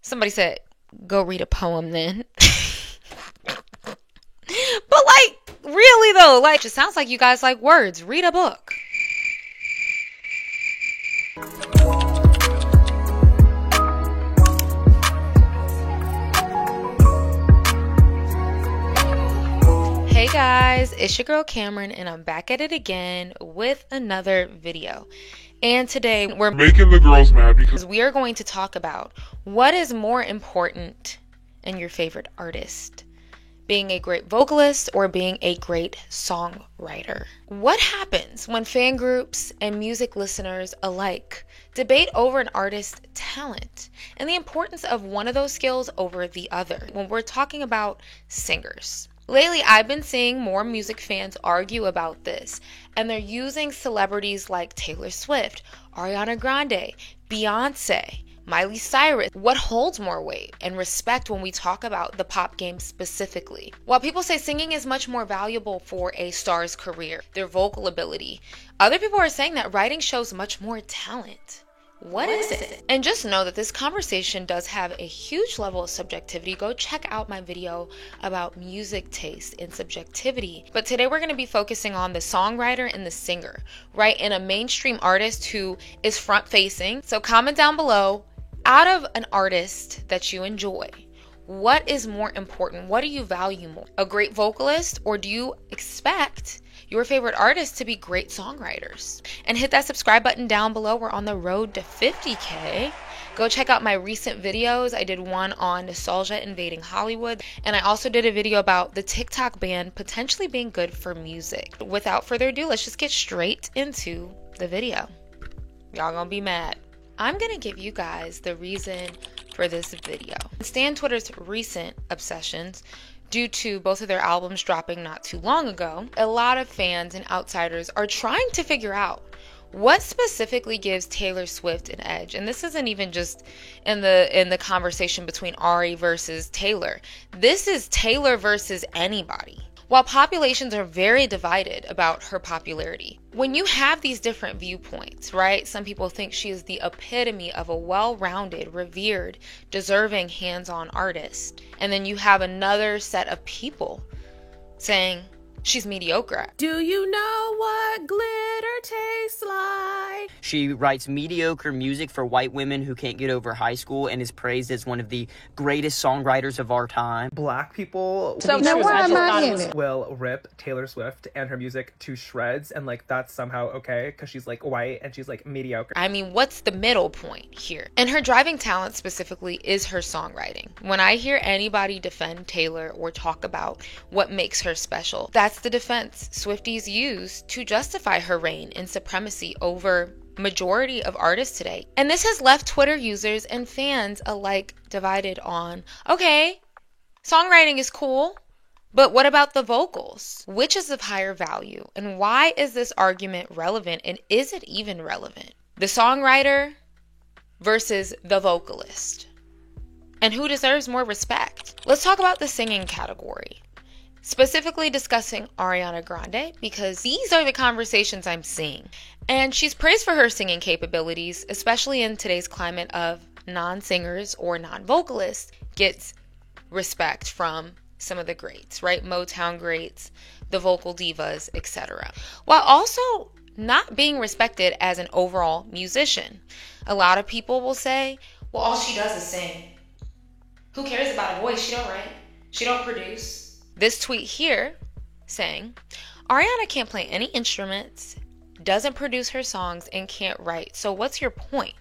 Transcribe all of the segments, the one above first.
Somebody said, go read a poem then. But like, really though, like, it sounds like you guys like words. Read a book. Hey guys, it's your girl Cameron and I'm back at it again with another video. And today we're making the girls mad because we are going to talk about what is more important in your favorite artist. Being a great vocalist or being a great songwriter. What happens when fan groups and music listeners alike debate over an artist's talent and the importance of one of those skills over the other when we're talking about singers? Lately, I've been seeing more music fans argue about this, and they're using celebrities like Taylor Swift, Ariana Grande, Beyonce, Miley Cyrus. What holds more weight and respect when we talk about the pop game specifically? While people say singing is much more valuable for a star's career, their vocal ability, other people are saying that writing shows much more talent. What is it? And just know that this conversation does have a huge level of subjectivity. Go check out my video about music taste and subjectivity. But today we're going to be focusing on the songwriter and the singer, right? And a mainstream artist who is front facing. So comment down below, out of an artist that you enjoy, what is more important? What do you value more? A great vocalist, or do you expect your favorite artists to be great songwriters? And hit that subscribe button down below. We're on the road to 50K. Go check out my recent videos. I did one on nostalgia invading Hollywood, and I also did a video about the TikTok ban potentially being good for music. Without further ado, let's just get straight into the video. Y'all gonna be mad. I'm gonna give you guys the reason for this video. Stan Twitter's recent obsessions, due to both of their albums dropping not too long ago, a lot of fans and outsiders are trying to figure out what specifically gives Taylor Swift an edge. And this isn't even just in the conversation between Ari versus Taylor. This is Taylor versus anybody. While populations are very divided about her popularity, when you have these different viewpoints, right? Some people think she is the epitome of a well-rounded, revered, deserving, hands-on artist. And then you have another set of people saying she's mediocre. Do you know what glitter tastes like? She writes mediocre music for white women who can't get over high school and is praised as one of the greatest songwriters of our time. Black people will rip Taylor Swift and her music to shreds, and like that's somehow okay because she's like white and she's like mediocre. I mean, what's the middle point here? And her driving talent specifically is her songwriting. When I hear anybody defend Taylor or talk about what makes her special, that's the defense Swifties use to justify her reign and supremacy over majority of artists today. And this has left Twitter users and fans alike divided on, okay, songwriting is cool, but what about the vocals? Which is of higher value? And why is this argument relevant? And is it even relevant? The songwriter versus the vocalist. And who deserves more respect? Let's talk about the singing category. Specifically discussing Ariana Grande, because these are the conversations I'm seeing. And she's praised for her singing capabilities, especially in today's climate of non-singers or non-vocalists gets respect from some of the greats, right? Motown greats, the vocal divas, etc. While also not being respected as an overall musician. A lot of people will say, well, all she does is sing. Who cares about a voice? She don't write. She don't produce. This tweet here saying, Ariana can't play any instruments, doesn't produce her songs, and can't write. So what's your point?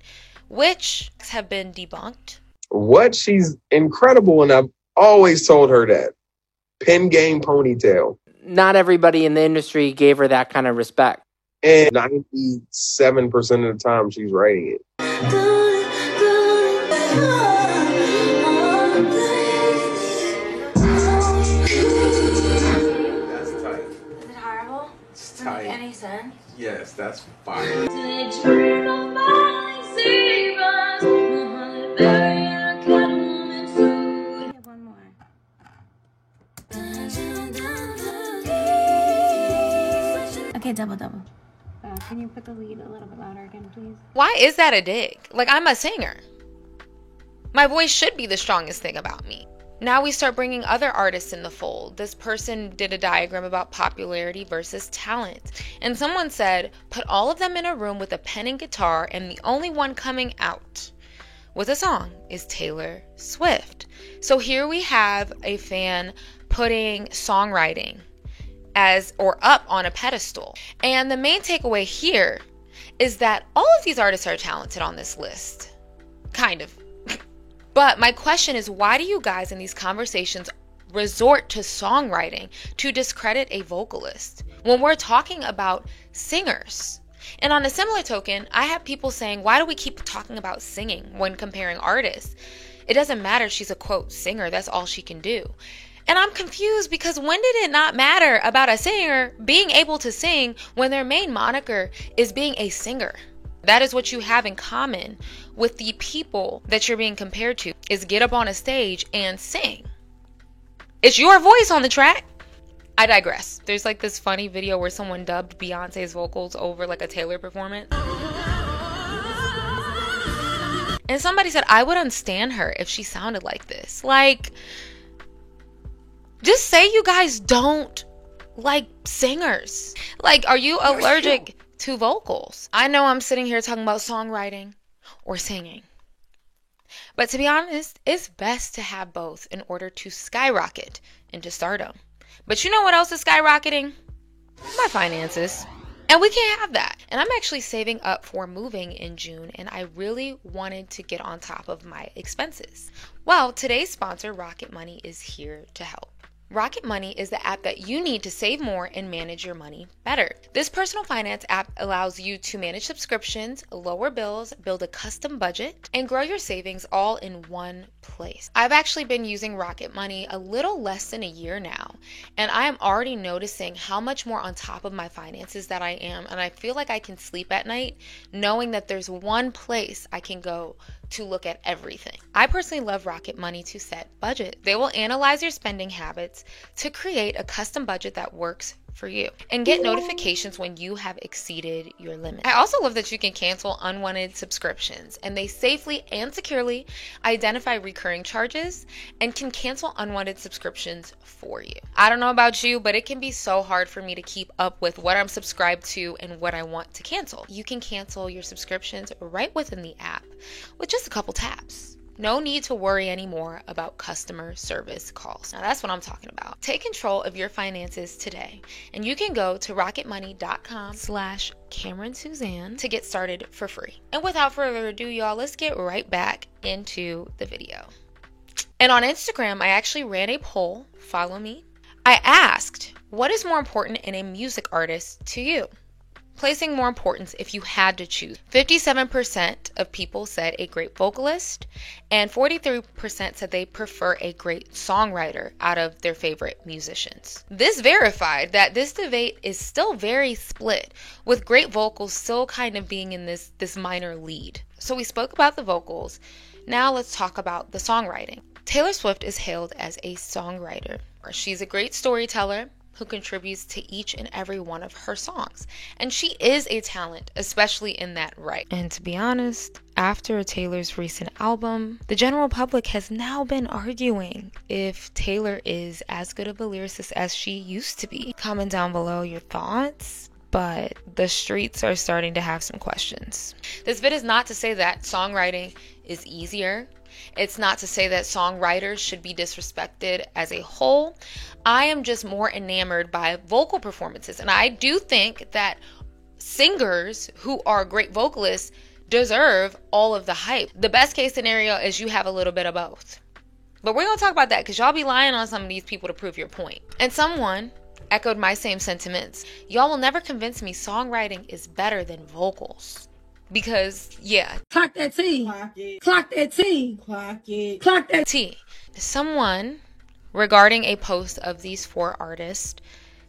Which have been debunked. What? She's incredible, and I've always told her that. Pen game ponytail. Not everybody in the industry gave her that kind of respect. And 97% of the time she's writing it. Any sense? Yes, that's fine. One more. Okay, double. Can you put the lead a little bit louder again, please? Why is that a dig? Like, I'm a singer. My voice should be the strongest thing about me. Now we start bringing other artists in the fold. This person did a diagram about popularity versus talent. And someone said, put all of them in a room with a pen and guitar, and the only one coming out with a song is Taylor Swift. So here we have a fan putting songwriting up on a pedestal. And the main takeaway here is that all of these artists are talented on this list. Kind of. But my question is, why do you guys in these conversations resort to songwriting to discredit a vocalist when we're talking about singers? And on a similar token, I have people saying, why do we keep talking about singing when comparing artists? It doesn't matter if she's a quote singer, that's all she can do. And I'm confused because when did it not matter about a singer being able to sing when their main moniker is being a singer? That is what you have in common with the people that you're being compared to, is get up on a stage and sing. It's your voice on the track. I digress. There's like this funny video where someone dubbed Beyonce's vocals over like a Taylor performance. And somebody said, I would unstand her if she sounded like this. Like, just say you guys don't like singers. Like, are you allergic to vocals? I know I'm sitting here talking about songwriting or singing, but to be honest, it's best to have both in order to skyrocket into stardom. But you know what else is skyrocketing? My finances. And we can't have that. And I'm actually saving up for moving in June, and I really wanted to get on top of my expenses. Well, today's sponsor, Rocket Money, is here to help. Rocket Money is the app that you need to save more and manage your money better. This personal finance app allows you to manage subscriptions, lower bills, build a custom budget, and grow your savings all in one place. I've actually been using Rocket Money a little less than a year now, and I am already noticing how much more on top of my finances that I am, and I feel like I can sleep at night knowing that there's one place I can go to look at everything. I personally love Rocket Money to set budget. They will analyze your spending habits to create a custom budget that works for you and get notifications when you have exceeded your limit. I also love that you can cancel unwanted subscriptions, and they safely and securely identify recurring charges and can cancel unwanted subscriptions for you. I don't know about you, but it can be so hard for me to keep up with what I'm subscribed to and what I want to cancel. You can cancel your subscriptions right within the app with just a couple taps. No need to worry anymore about customer service calls. Now that's what I'm talking about. Take control of your finances today, and you can go to rocketmoney.com/Cameron Suzanne to get started for free. And without further ado, y'all, let's get right back into the video. And on Instagram, I actually ran a poll. Follow me. I asked, what is more important in a music artist to you? Placing more importance if you had to choose. 57% of people said a great vocalist, and 43% said they prefer a great songwriter out of their favorite musicians. This verified that this debate is still very split, with great vocals still kind of being in this minor lead. So we spoke about the vocals. Now let's talk about the songwriting. Taylor Swift is hailed as a songwriter. She's a great storyteller who contributes to each and every one of her songs. And she is a talent, especially in that right. And to be honest, after Taylor's recent album, the general public has now been arguing if Taylor is as good of a lyricist as she used to be. Comment down below your thoughts, but the streets are starting to have some questions. This vid is not to say that songwriting is easier. It's not to say that songwriters should be disrespected as a whole. I am just more enamored by vocal performances. And I do think that singers who are great vocalists deserve all of the hype. The best case scenario is you have a little bit of both. But we're going to talk about that because y'all be lying on some of these people to prove your point. And someone echoed my same sentiments. Y'all will never convince me songwriting is better than vocals. Because, yeah. Clock that T. Clock it. Clock that T. Clock it. Clock that T. Someone, regarding a post of these four artists,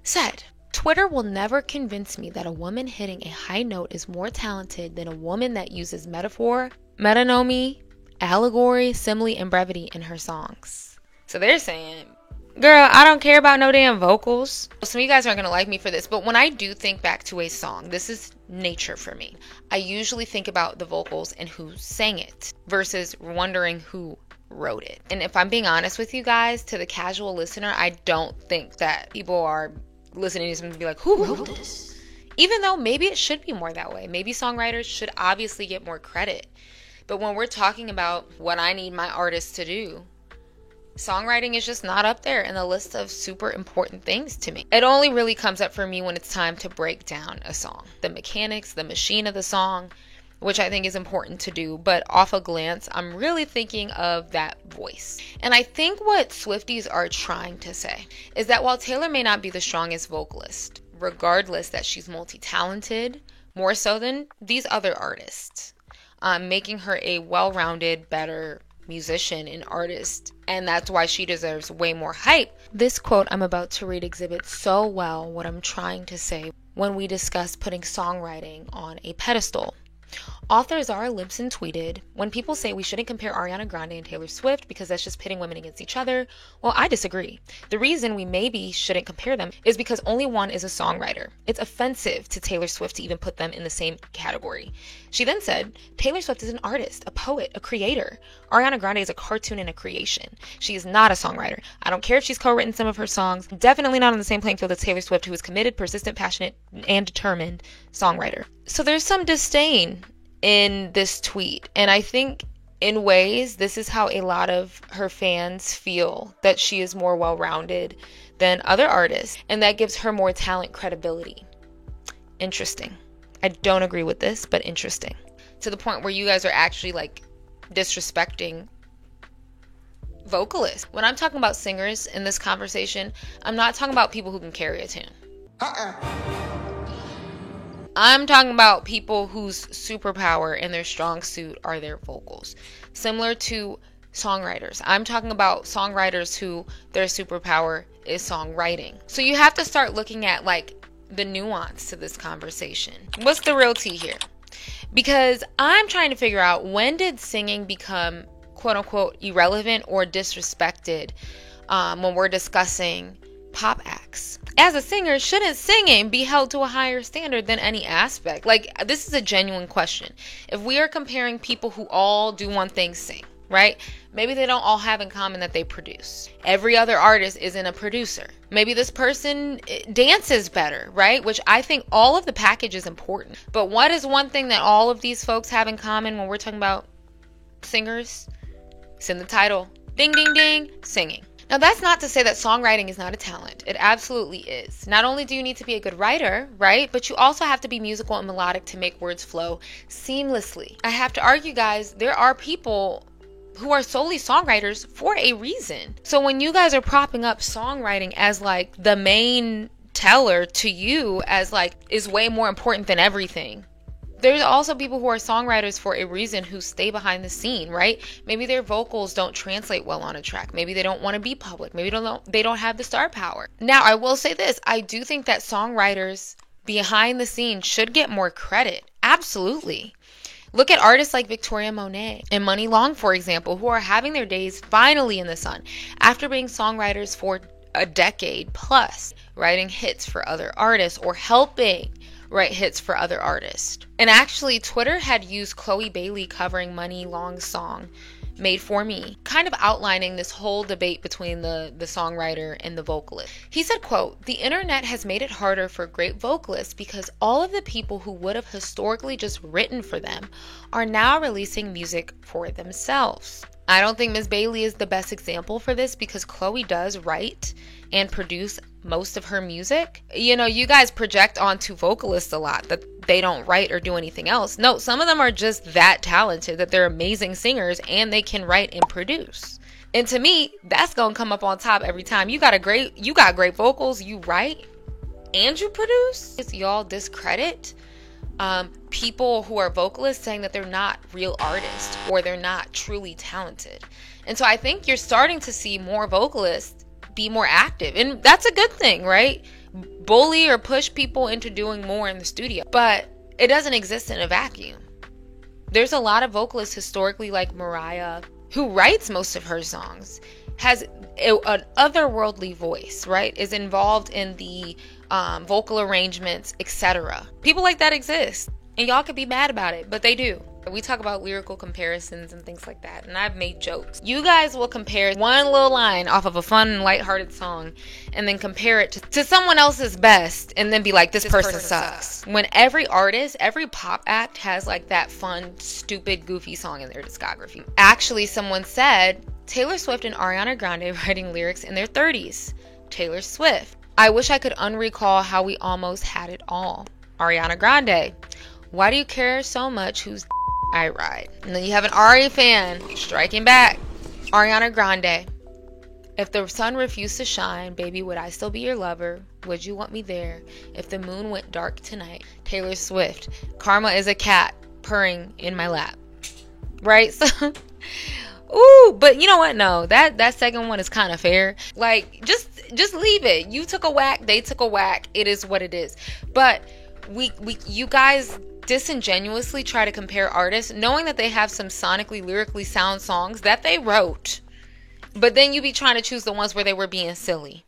said, Twitter will never convince me that a woman hitting a high note is more talented than a woman that uses metaphor, metonymy, allegory, simile, and brevity in her songs. So they're saying Girl, I don't care about no damn vocals. Some of you guys aren't gonna like me for this, but when I do think back to a song, this is nature for me. I usually think about the vocals and who sang it versus wondering who wrote it. And if I'm being honest with you guys, to the casual listener, I don't think that people are listening to something to be like, who wrote this? Even though maybe it should be more that way. Maybe songwriters should obviously get more credit. But when we're talking about what I need my artists to do, songwriting is just not up there in the list of super important things to me. It only really comes up for me when it's time to break down a song. The mechanics, the machine of the song, which I think is important to do. But off a glance, I'm really thinking of that voice. And I think what Swifties are trying to say is that while Taylor may not be the strongest vocalist, regardless that she's multi-talented, more so than these other artists, making her a well-rounded, better musician and artist, and that's why she deserves way more hype. This quote I'm about to read exhibits so well what I'm trying to say when we discuss putting songwriting on a pedestal. Author Zara Libson tweeted, "When people say we shouldn't compare Ariana Grande and Taylor Swift because that's just pitting women against each other, well, I disagree. The reason we maybe shouldn't compare them is because only one is a songwriter. It's offensive to Taylor Swift to even put them in the same category." She then said, "Taylor Swift is an artist, a poet, a creator. Ariana Grande is a cartoon and a creation. She is not a songwriter. I don't care if she's co-written some of her songs. Definitely not on the same playing field as Taylor Swift, who is committed, persistent, passionate, and determined songwriter." So there's some disdain in this tweet, and I think in ways this is how a lot of her fans feel, that she is more well-rounded than other artists, and that gives her more talent credibility. Interesting. I don't agree with this, but interesting. To the point where you guys are actually like disrespecting vocalists. When I'm talking about singers in this conversation, I'm not talking about people who can carry a tune. I'm talking about people whose superpower and their strong suit are their vocals. Similar to songwriters. I'm talking about songwriters who their superpower is songwriting. So you have to start looking at like the nuance to this conversation. What's the real tea here? Because I'm trying to figure out, when did singing become quote unquote irrelevant or disrespected when we're discussing pop acts? As a singer, shouldn't singing be held to a higher standard than any aspect? Like, this is a genuine question. If we are comparing people who all do one thing, sing, right? Maybe they don't all have in common that they produce. Every other artist isn't a producer. Maybe this person dances better, right? Which I think all of the package is important. But what is one thing that all of these folks have in common when we're talking about singers? It's in the title. Ding, ding, ding, singing. Now, that's not to say that songwriting is not a talent. It absolutely is. Not only do you need to be a good writer, right? But you also have to be musical and melodic to make words flow seamlessly. I have to argue, guys, there are people who are solely songwriters for a reason. So when you guys are propping up songwriting as like the main teller to you, as like is way more important than everything, there's also people who are songwriters for a reason who stay behind the scene, right? Maybe their vocals don't translate well on a track. Maybe they don't want to be public. Maybe they don't have the star power. Now, I will say this. I do think that songwriters behind the scenes should get more credit. Absolutely. Look at artists like Victoria Monet and Money Long, for example, who are having their days finally in the sun after being songwriters for a decade plus, writing hits for other artists or helping write hits for other artists. And actually, Twitter had used Chloe Bailey covering Money Long's song Made For Me, kind of outlining this whole debate between the songwriter and the vocalist. He said, quote, "The internet has made it harder for great vocalists because all of the people who would have historically just written for them are now releasing music for themselves." I don't think Miss Bailey is the best example for this because Chloe does write and produce most of her music. You know, you guys project onto vocalists a lot that they don't write or do anything else. No, some of them are just that talented that they're amazing singers and they can write and produce. And to me, that's gonna come up on top every time. You got great vocals, you write and you produce. Y'all discredit people who are vocalists, saying that they're not real artists or they're not truly talented. And so I think you're starting to see more vocalists be more active, and that's a good thing, right? Bully or push people into doing more in the studio, but it doesn't exist in a vacuum. There's a lot of vocalists historically, like Mariah, who writes most of her songs has an otherworldly voice, right? Is involved in the vocal arrangements, etc. People like that exist, and y'all could be mad about it, but they do. We talk about lyrical comparisons and things like that, and I've made jokes. You guys will compare one little line off of a fun and lighthearted song and then compare it to someone else's best and then be like, this person sucks. When every artist, every pop act has like that fun, stupid, goofy song in their discography. Actually, someone said Taylor Swift and Ariana Grande writing lyrics in their 30s. Taylor Swift: I wish I could unrecall how we almost had it all. Ariana Grande: why do you care so much whose I ride? And then you have an Ari fan striking back. Ariana Grande: if the sun refused to shine, baby, would I still be your lover? Would you want me there if the moon went dark tonight? Taylor Swift: karma is a cat purring in my lap. Right? So ooh, but you know what? No, that second one is kind of fair. Like, just leave it. You took a whack, they took a whack. It is what it is. But you guys disingenuously try to compare artists knowing that they have some sonically, lyrically sound songs that they wrote, but then you be trying to choose the ones where they were being silly.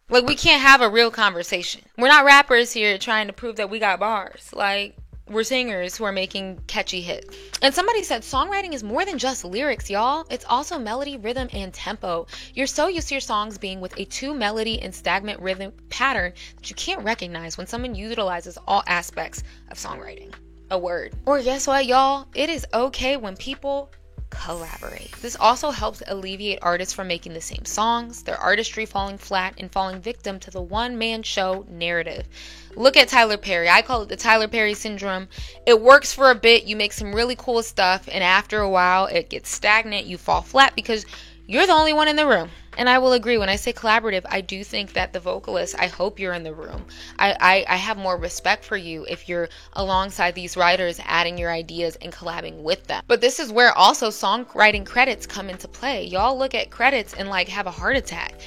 Like, we can't have a real conversation. We're not rappers here trying to prove that we got bars. Like, we're singers who are making catchy hits. And somebody said songwriting is more than just lyrics, y'all. It's also melody, rhythm, and tempo. You're so used to your songs being with a 2-melody and stagnant rhythm pattern that you can't recognize when someone utilizes all aspects of songwriting. A word. Or guess what, y'all? It is okay when people collaborate. This also helps alleviate artists from making the same songs, their artistry falling flat, and falling victim to the one-man show narrative. Look at Tyler Perry. I call it the Tyler Perry syndrome. It works for a bit. You make some really cool stuff, and after a while, it gets stagnant. You fall flat because you're the only one in the room. And I will agree, when I say collaborative, I do think that the vocalist, I hope you're in the room. I have more respect for you if you're alongside these writers, adding your ideas and collabing with them. But this is where also songwriting credits come into play. Y'all look at credits and like have a heart attack.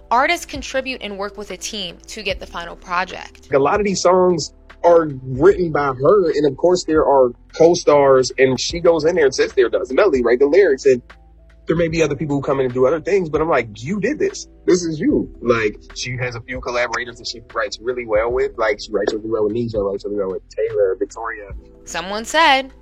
Artists contribute and work with a team to get the final project. A lot of these songs are written by her, and of course there are co-stars, and she goes in there and sits there, does the melody, write the lyrics, and there may be other people who come in and do other things, but I'm like, you did this. This is you. Like, she has a few collaborators that she writes really well with. Like, she writes really well with Nisha, writes really well with Taylor, Victoria. Someone said,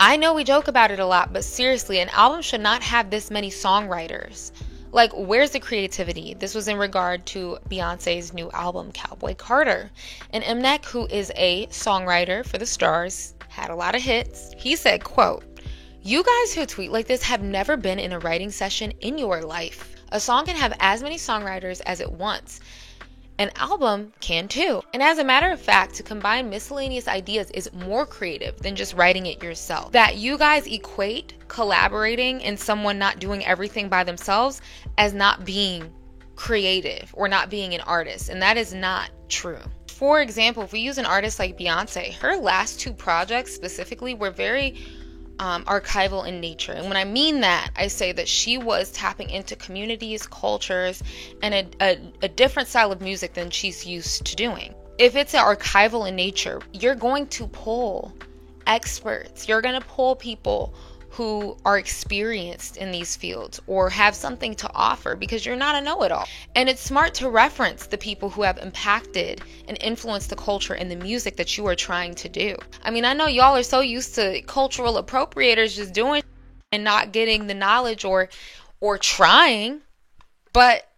I know we joke about it a lot, but seriously, an album should not have this many songwriters. Like, where's the creativity? This was in regard to Beyonce's new album, Cowboy Carter. And Mnek, who is a songwriter for the Stars, had a lot of hits. He said, quote, you guys who tweet like this have never been in a writing session in your life. A song can have as many songwriters as it wants. An album can too. And as a matter of fact, to combine miscellaneous ideas is more creative than just writing it yourself. That you guys equate collaborating and someone not doing everything by themselves as not being creative or not being an artist. And that is not true. For example, if we use an artist like Beyonce, her last 2 projects specifically were very archival in nature. And when I mean that, I say that she was tapping into communities, cultures, and a different style of music than she's used to doing. If it's archival in nature, you're going to pull experts. You're going to pull people who are experienced in these fields or have something to offer, because you're not a know-it-all. And it's smart to reference the people who have impacted and influenced the culture and the music that you are trying to do. I mean, I know y'all are so used to cultural appropriators just doing and not getting the knowledge or trying, but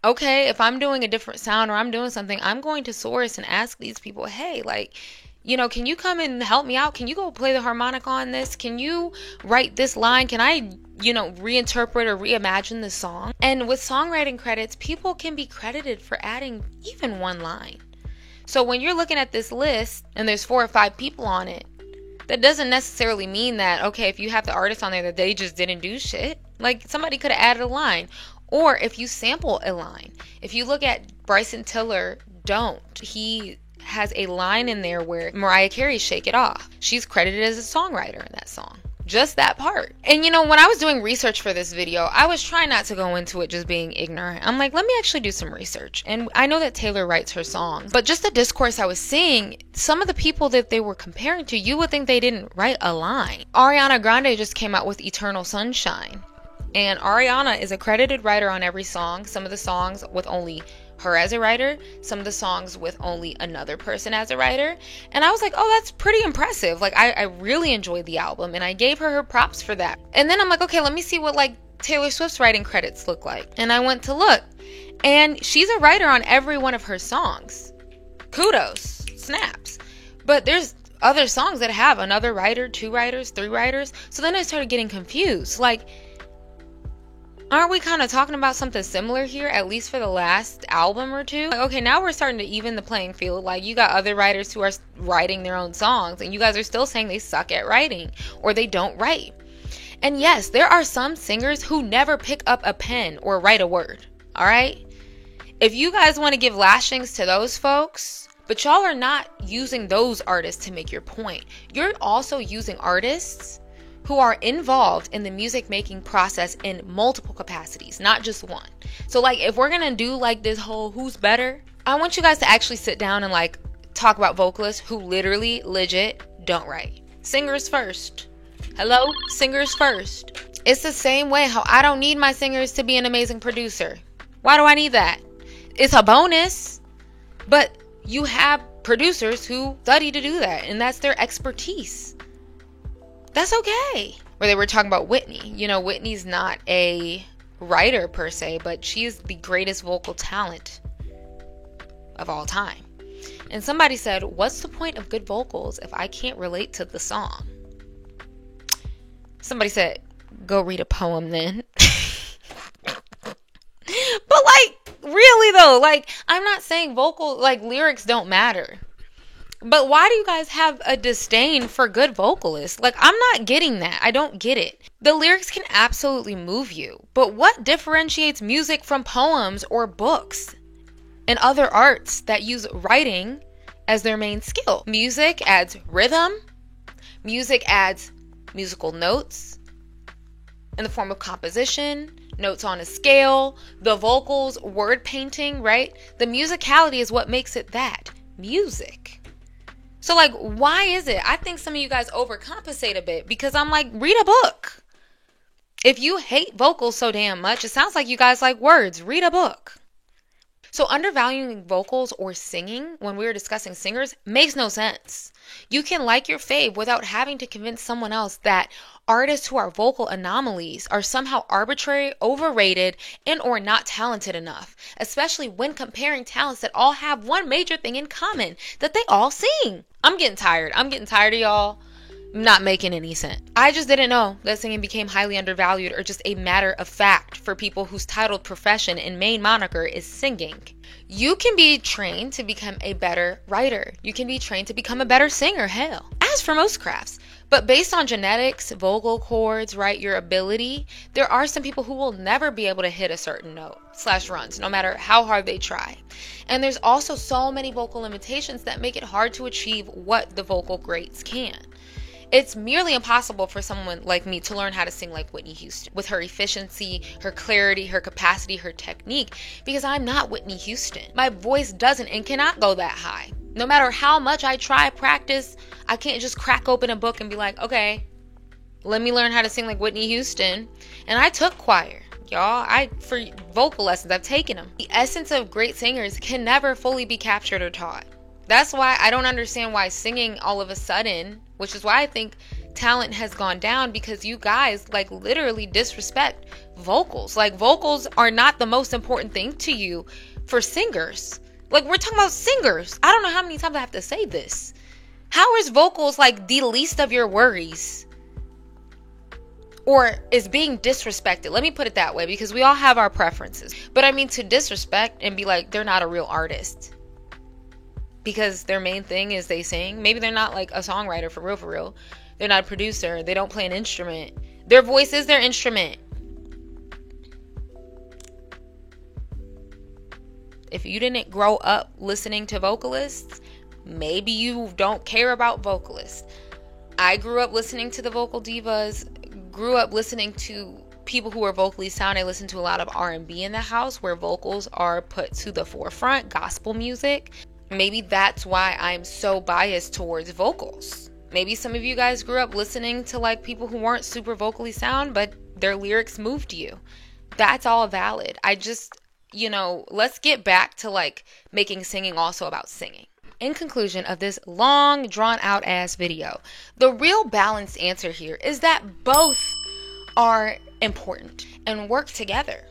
okay, if I'm doing a different sound or I'm doing something, I'm going to source and ask these people, hey, like, you know, can you come and help me out? Can you go play the harmonica on this? Can you write this line? Can I, reinterpret or reimagine the song? And with songwriting credits, people can be credited for adding even one line. So when you're looking at this list and there's 4 or 5 people on it, that doesn't necessarily mean that, okay, if you have the artist on there that they just didn't do shit. Like, somebody could have added a line. Or if you sample a line. If you look at Bryson Tiller, he has a line in there where Mariah Carey's Shake It Off. She's credited as a songwriter in that song. Just that part. And when I was doing research for this video, I was trying not to go into it just being ignorant. I'm like, let me actually do some research. And I know that Taylor writes her songs, but just the discourse I was seeing, some of the people that they were comparing to, you would think they didn't write a line. Ariana Grande just came out with Eternal Sunshine. And Ariana is a credited writer on every song. Some of the songs with only her as a writer, some of the songs with only another person as a writer. And I was like, oh, that's pretty impressive. Like, I really enjoyed the album, and I gave her props for that. And then I'm like, okay, let me see what like Taylor Swift's writing credits look like. And I went to look, and she's a writer on every one of her songs. Kudos, snaps. But there's other songs that have another writer, 2 writers, 3 writers. So then I started getting confused. Like, aren't we kind of talking about something similar here, at least for the last album or two? Like, okay, now we're starting to even the playing field. Like, you got other writers who are writing their own songs, and you guys are still saying they suck at writing, or they don't write. And yes, there are some singers who never pick up a pen or write a word, all right? If you guys want to give lashings to those folks, but y'all are not using those artists to make your point. You're also using artists who are involved in the music making process in multiple capacities, not just one. So like, if we're gonna do like this whole who's better, I want you guys to actually sit down and like talk about vocalists who literally legit don't write. Singers first. Hello? Singers first. It's the same way how I don't need my singers to be an amazing producer. Why do I need that? It's a bonus, but you have producers who study to do that, and that's their expertise. That's okay. Where they were talking about Whitney. You know, Whitney's not a writer per se, but she's the greatest vocal talent of all time. And somebody said, what's the point of good vocals if I can't relate to the song? Somebody said, go read a poem then. But like, really though, like, I'm not saying lyrics don't matter. But why do you guys have a disdain for good vocalists? Like, I'm not getting that. I don't get it. The lyrics can absolutely move you. But what differentiates music from poems or books and other arts that use writing as their main skill? Music adds rhythm. Music adds musical notes in the form of composition, notes on a scale, the vocals, word painting, right? The musicality is what makes it that. Music. So like, why is it? I think some of you guys overcompensate a bit, because I'm like, read a book. If you hate vocals so damn much, it sounds like you guys like words. Read a book. So undervaluing vocals or singing when we were discussing singers makes no sense. You can like your fave without having to convince someone else that artists who are vocal anomalies are somehow arbitrary, overrated, and or not talented enough, especially when comparing talents that all have one major thing in common, that they all sing. I'm getting tired of y'all not making any sense. I just didn't know that singing became highly undervalued or just a matter of fact for people whose titled profession and main moniker is singing. You can be trained to become a better writer. You can be trained to become a better singer, hell, as for most crafts. But based on genetics, vocal cords, right, your ability, there are some people who will never be able to hit a certain note / runs, no matter how hard they try. And there's also so many vocal limitations that make it hard to achieve what the vocal greats can. It's merely impossible for someone like me to learn how to sing like Whitney Houston with her efficiency, her clarity, her capacity, her technique, because I'm not Whitney Houston. My voice doesn't and cannot go that high. No matter how much I try, practice, I can't just crack open a book and be like, okay, let me learn how to sing like Whitney Houston. And I took choir, y'all. For vocal lessons, I've taken them. The essence of great singers can never fully be captured or taught. That's why I don't understand why singing all of a sudden, which is why I think talent has gone down, because you guys like literally disrespect vocals. Like, vocals are not the most important thing to you for singers. Like, we're talking about singers. I don't know how many times I have to say this. How is vocals like the least of your worries? Or is being disrespected? Let me put it that way, because we all have our preferences. But I mean, to disrespect and be like, they're not a real artist because their main thing is they sing. Maybe they're not like a songwriter for real. They're not a producer. They don't play an instrument. Their voice is their instrument. If you didn't grow up listening to vocalists, maybe you don't care about vocalists. I grew up listening to the vocal divas, grew up listening to people who are vocally sound. I listened to a lot of R&B in the house where vocals are put to the forefront, gospel music. Maybe that's why I'm so biased towards vocals. Maybe some of you guys grew up listening to like people who weren't super vocally sound, but their lyrics moved you. That's all valid. I just, let's get back to like making singing also about singing. In conclusion of this long, drawn out ass video, the real balanced answer here is that both are important and work together.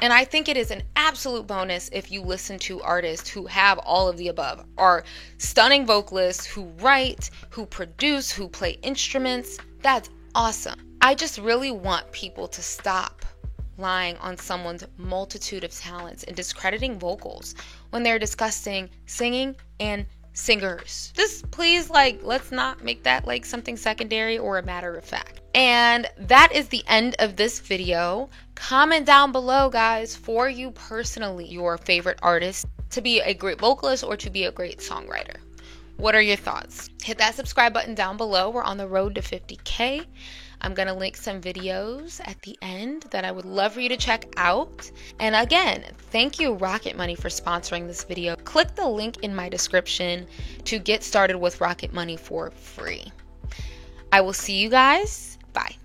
And I think it is an absolute bonus if you listen to artists who have all of the above, are stunning vocalists who write, who produce, who play instruments. That's awesome. I just really want people to stop lying on someone's multitude of talents and discrediting vocals when they're discussing singing and singers. Just please, let's not make that like something secondary or a matter of fact. And that is the end of this video. Comment down below, guys, for you personally, your favorite artist to be a great vocalist or to be a great songwriter. What are your thoughts? Hit that subscribe button down below. We're on the road to 50K. I'm going to link some videos at the end that I would love for you to check out. And again, thank you Rocket Money for sponsoring this video. Click the link in my description to get started with Rocket Money for free. I will see you guys. Bye.